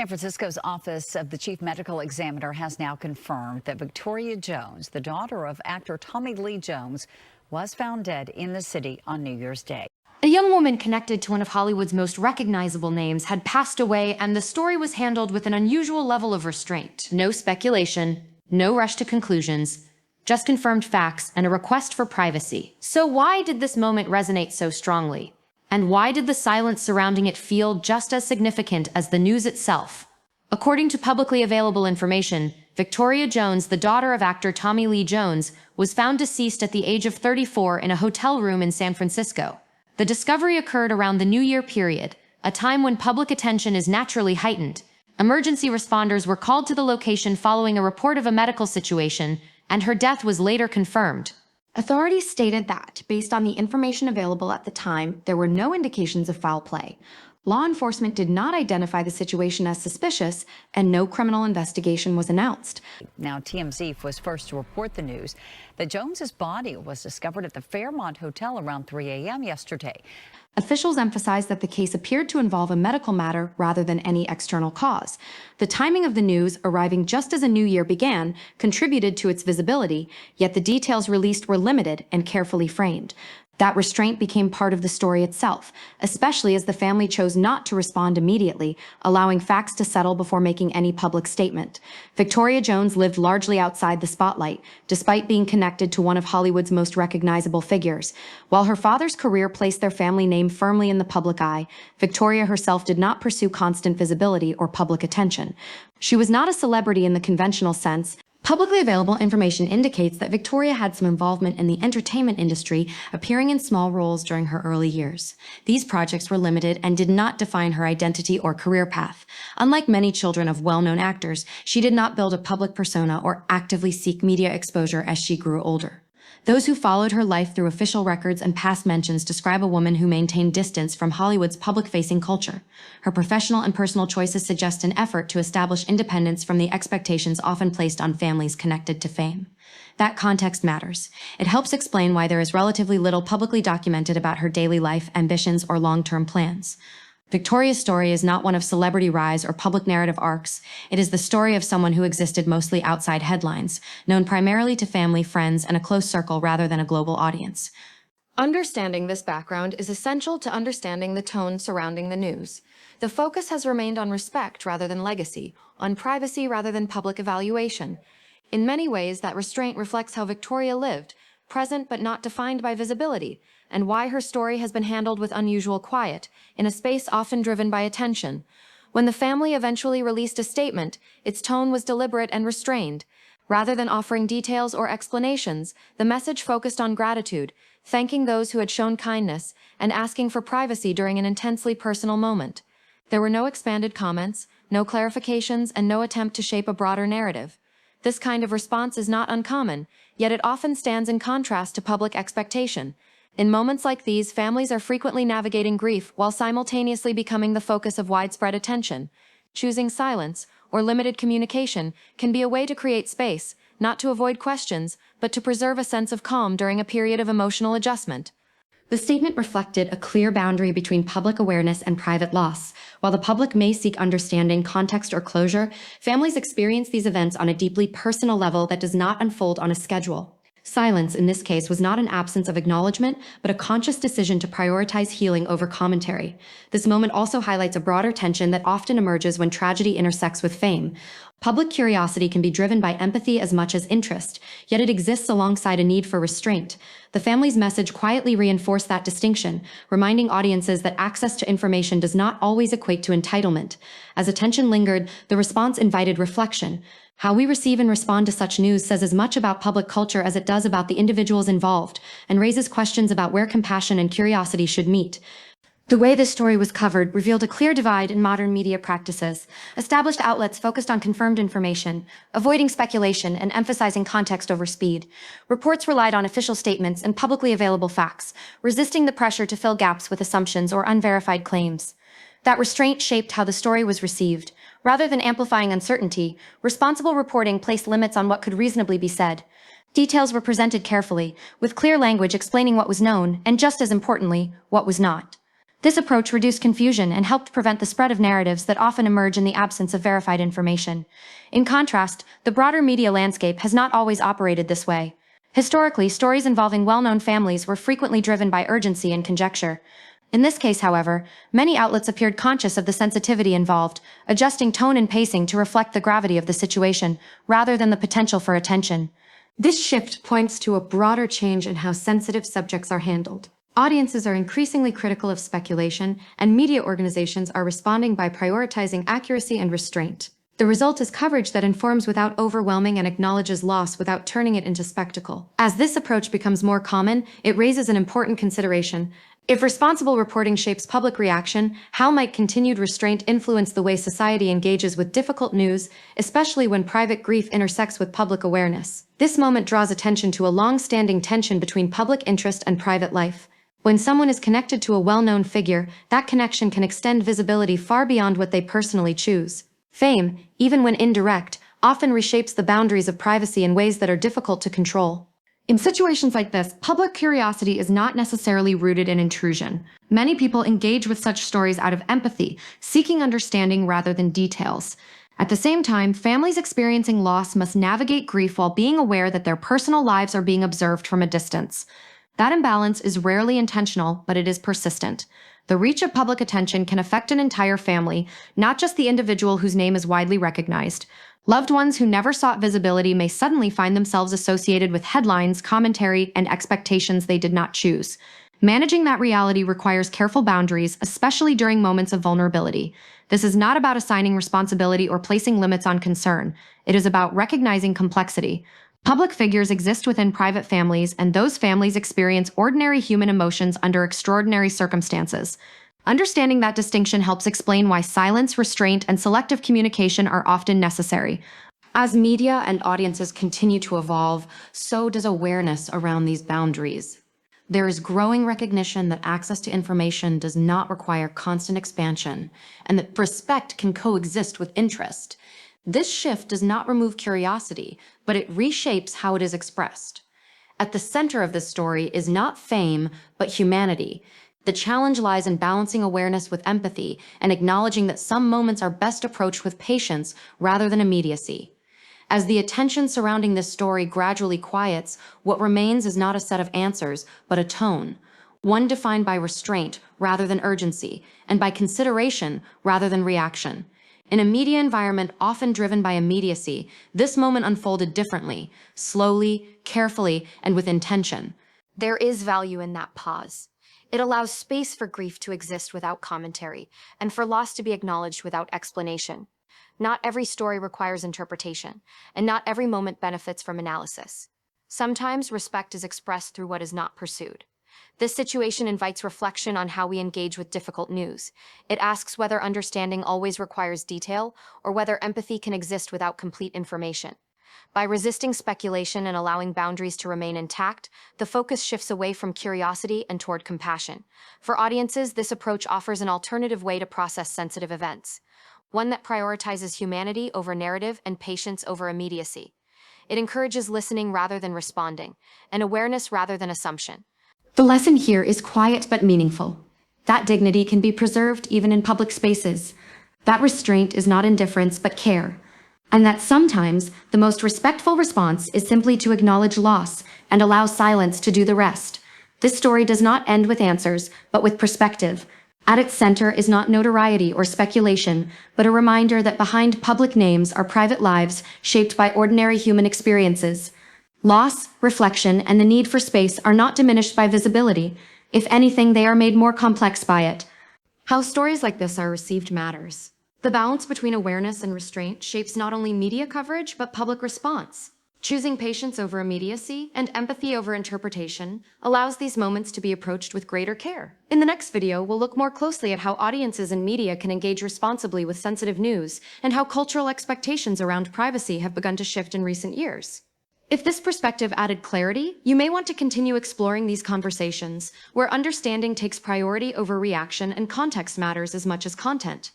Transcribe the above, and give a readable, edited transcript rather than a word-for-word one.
San Francisco's Office of the Chief Medical Examiner has now confirmed that Victoria Jones, the daughter of actor Tommy Lee Jones, was found dead in the city on New Year's Day. A young woman connected to one of Hollywood's most recognizable names had passed away, and the story was handled with an unusual level of restraint. No speculation, no rush to conclusions, just confirmed facts and a request for privacy. So why did this moment resonate so strongly? And why did the silence surrounding it feel just as significant as the news itself? According to publicly available information, Victoria Jones, the daughter of actor Tommy Lee Jones, was found deceased at the age of 34 in a hotel room in San Francisco. The discovery occurred around the New Year period, a time when public attention is naturally heightened. Emergency responders were called to the location following a report of a medical situation, and her death was later confirmed. Authorities stated that, based on the information available at the time, there were no indications of foul play. Law enforcement did not identify the situation as suspicious, and no criminal investigation was announced. Now, TMZ was first to report the news that Jones's body was discovered at the Fairmont Hotel around 3 a.m. yesterday. Officials emphasized that the case appeared to involve a medical matter rather than any external cause. The timing of the news, arriving just as a new year began, contributed to its visibility, yet the details released were limited and carefully framed. That restraint became part of the story itself, especially as the family chose not to respond immediately, allowing facts to settle before making any public statement. Victoria Jones lived largely outside the spotlight, despite being connected to one of Hollywood's most recognizable figures. While her father's career placed their family name firmly in the public eye, Victoria herself did not pursue constant visibility or public attention. She was not a celebrity in the conventional sense. Publicly available information indicates that Victoria had some involvement in the entertainment industry, appearing in small roles during her early years. These projects were limited and did not define her identity or career path. Unlike many children of well-known actors, she did not build a public persona or actively seek media exposure as she grew older. Those who followed her life through official records and past mentions describe a woman who maintained distance from Hollywood's public-facing culture. Her professional and personal choices suggest an effort to establish independence from the expectations often placed on families connected to fame. That context matters. It helps explain why there is relatively little publicly documented about her daily life, ambitions, or long-term plans. Victoria's story is not one of celebrity rise or public narrative arcs. It is the story of someone who existed mostly outside headlines, known primarily to family, friends, and a close circle rather than a global audience. Understanding this background is essential to understanding the tone surrounding the news. The focus has remained on respect rather than legacy, on privacy rather than public evaluation. In many ways, that restraint reflects how Victoria lived, present but not defined by visibility, and why her story has been handled with unusual quiet, in a space often driven by attention. When the family eventually released a statement, its tone was deliberate and restrained. Rather than offering details or explanations, the message focused on gratitude, thanking those who had shown kindness, and asking for privacy during an intensely personal moment. There were no expanded comments, no clarifications, and no attempt to shape a broader narrative. This kind of response is not uncommon, yet it often stands in contrast to public expectation. In moments like these, families are frequently navigating grief while simultaneously becoming the focus of widespread attention. Choosing silence, or limited communication, can be a way to create space, not to avoid questions, but to preserve a sense of calm during a period of emotional adjustment. The statement reflected a clear boundary between public awareness and private loss. While the public may seek understanding, context, or closure, families experience these events on a deeply personal level that does not unfold on a schedule. Silence, in this case, was not an absence of acknowledgement, but a conscious decision to prioritize healing over commentary. This moment also highlights a broader tension that often emerges when tragedy intersects with fame. Public curiosity can be driven by empathy as much as interest, yet it exists alongside a need for restraint. The family's message quietly reinforced that distinction, reminding audiences that access to information does not always equate to entitlement. As attention lingered, the response invited reflection. How we receive and respond to such news says as much about public culture as it does about the individuals involved, and raises questions about where compassion and curiosity should meet. The way this story was covered revealed a clear divide in modern media practices. Established outlets focused on confirmed information, avoiding speculation and emphasizing context over speed. Reports relied on official statements and publicly available facts, resisting the pressure to fill gaps with assumptions or unverified claims. That restraint shaped how the story was received. Rather than amplifying uncertainty, responsible reporting placed limits on what could reasonably be said. Details were presented carefully, with clear language explaining what was known, and just as importantly, what was not. This approach reduced confusion and helped prevent the spread of narratives that often emerge in the absence of verified information. In contrast, the broader media landscape has not always operated this way. Historically, stories involving well-known families were frequently driven by urgency and conjecture. In this case, however, many outlets appeared conscious of the sensitivity involved, adjusting tone and pacing to reflect the gravity of the situation, rather than the potential for attention. This shift points to a broader change in how sensitive subjects are handled. Audiences are increasingly critical of speculation, and media organizations are responding by prioritizing accuracy and restraint. The result is coverage that informs without overwhelming and acknowledges loss without turning it into spectacle. As this approach becomes more common, it raises an important consideration. If responsible reporting shapes public reaction, how might continued restraint influence the way society engages with difficult news, especially when private grief intersects with public awareness? This moment draws attention to a long-standing tension between public interest and private life. When someone is connected to a well-known figure, that connection can extend visibility far beyond what they personally choose. Fame, even when indirect, often reshapes the boundaries of privacy in ways that are difficult to control. In situations like this, public curiosity is not necessarily rooted in intrusion. Many people engage with such stories out of empathy, seeking understanding rather than details. At the same time, families experiencing loss must navigate grief while being aware that their personal lives are being observed from a distance. That imbalance is rarely intentional, but it is persistent. The reach of public attention can affect an entire family, not just the individual whose name is widely recognized. Loved ones who never sought visibility may suddenly find themselves associated with headlines, commentary, and expectations they did not choose. Managing that reality requires careful boundaries, especially during moments of vulnerability. This is not about assigning responsibility or placing limits on concern. It is about recognizing complexity. Public figures exist within private families, and those families experience ordinary human emotions under extraordinary circumstances. Understanding that distinction helps explain why silence, restraint, and selective communication are often necessary. As media and audiences continue to evolve, so does awareness around these boundaries. There is growing recognition that access to information does not require constant expansion, and that respect can coexist with interest. This shift does not remove curiosity, but it reshapes how it is expressed. At the center of this story is not fame, but humanity. The challenge lies in balancing awareness with empathy and acknowledging that some moments are best approached with patience rather than immediacy. As the attention surrounding this story gradually quiets, what remains is not a set of answers, but a tone, one defined by restraint rather than urgency, and by consideration rather than reaction. In a media environment often driven by immediacy, this moment unfolded differently, slowly, carefully, and with intention. There is value in that pause. It allows space for grief to exist without commentary, and for loss to be acknowledged without explanation. Not every story requires interpretation, and not every moment benefits from analysis. Sometimes respect is expressed through what is not pursued. This situation invites reflection on how we engage with difficult news. It asks whether understanding always requires detail, or whether empathy can exist without complete information. By resisting speculation and allowing boundaries to remain intact, the focus shifts away from curiosity and toward compassion. For audiences, this approach offers an alternative way to process sensitive events, one that prioritizes humanity over narrative and patience over immediacy. It encourages listening rather than responding, and awareness rather than assumption. The lesson here is quiet but meaningful. That dignity can be preserved even in public spaces. That restraint is not indifference but care. And that sometimes the most respectful response is simply to acknowledge loss and allow silence to do the rest. This story does not end with answers, but with perspective. At its center is not notoriety or speculation, but a reminder that behind public names are private lives shaped by ordinary human experiences. Loss, reflection, and the need for space are not diminished by visibility. If anything, they are made more complex by it. How stories like this are received matters. The balance between awareness and restraint shapes not only media coverage, but public response. Choosing patience over immediacy and empathy over interpretation allows these moments to be approached with greater care. In the next video, we'll look more closely at how audiences and media can engage responsibly with sensitive news, and how cultural expectations around privacy have begun to shift in recent years. If this perspective added clarity, you may want to continue exploring these conversations, where understanding takes priority over reaction and context matters as much as content.